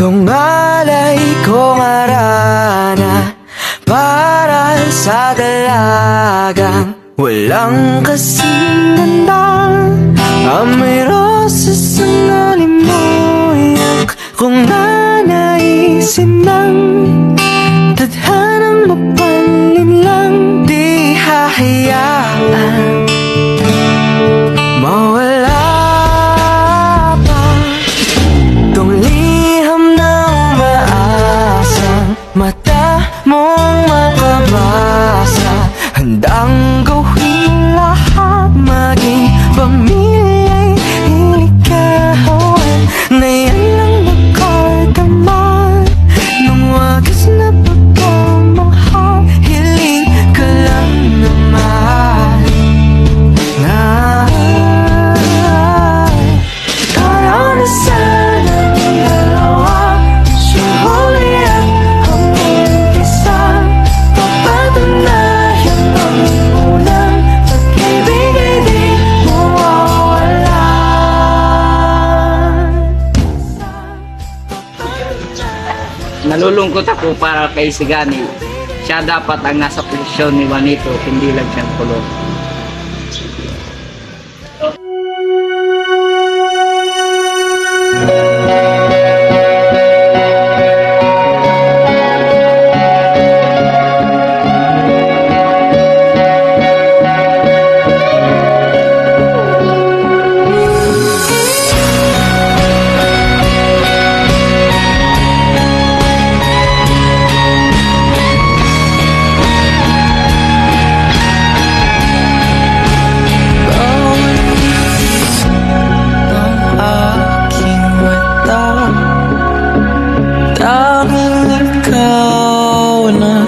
Kung alay kong arana para sa dalagang walang kasing ganda, amoy rosas ang alimuyak. Kung nanaisin ng tadhanang mapalin lang, di hahayaan mawala pa tong liham na umaasang mata mong makabasa. Handang gawin lahat, maging pamilya'y iligawan, na yan lang magkagaman nung wagas na pagkamahal. Hiling ka lang naman na tayo na sana ng dalawa, sa huli at hanggang isa. Papatunayan ang unang pag-ibig ay di mawawala. Nalulungkot ako para kay Sigani. Siya dapat ang nasa posisyon ni Juanito, hindi lang siyang kulong.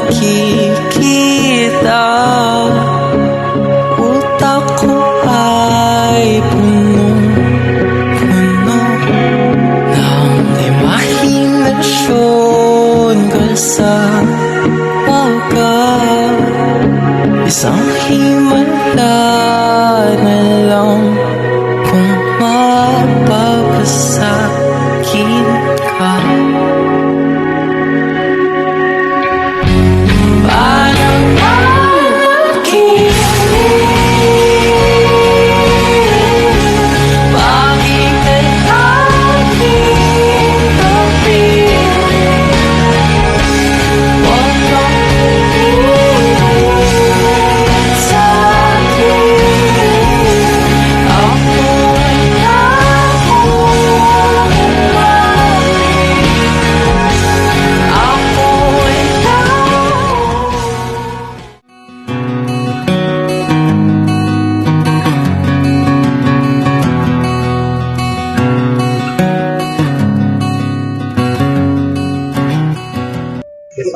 Nakikita, utak ko ay punong-puno ng imahinasyon kasama isang himala na lang kung mapapasakin ka.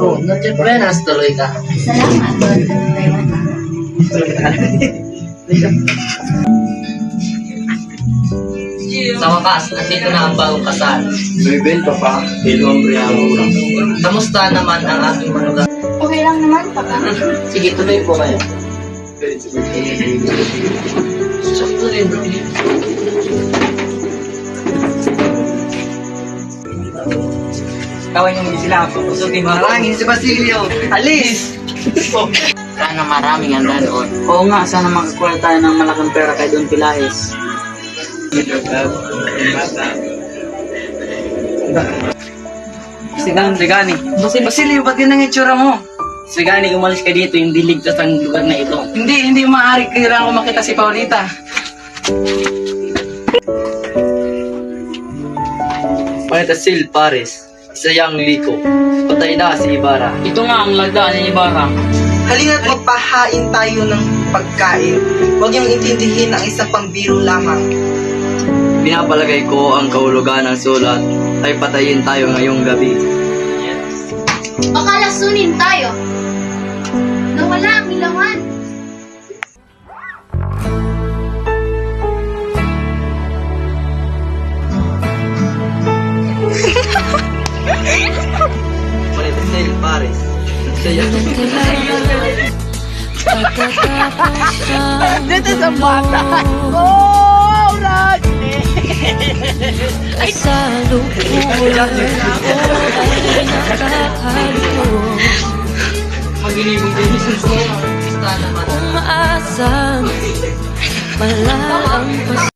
Oh, nag-trenas tuloy ka. Salamat, Lord. Sa wakas, nandito na ang bagong kasal. May benta pa, ilombre ang urang. Kamusta naman ang aking manugang? Okay lang naman, Papa. Sige, tuloy po kayo. Sakto rin, bro. Kawan yung sila, pupusukin mo. Marangin si Basilio. Alis! Sana maraming handa doon. Oo nga, sana makakuha tayo ng malaking pera kay Don Pilahes. Sigani. Basilio, ba't yun ang itsura mo? Sigani, umalis ka dito, hindi ligtas ang lugar na ito. Hindi maaari kailangan ko makita si Paulita. Panita Sil Pares, isa yang liko. Patay na si Ibarra. Ito nga ang lagda ni Ibarra. Halina't magpahain tayo ng pagkain. Huwag niyong intindihin ang isang pambiro lamang. Pinapalagay ko ang kahulugan ng sulat ay patayin tayo ngayong gabi. Baka lasunin tayo. Nawala ang ilawan. Panita Sil Pares, isa yang Dito sa bata. Oh, Rodney! Sa lupuan ako ay nakakalito. Maginibong din sa Umaasang malalampas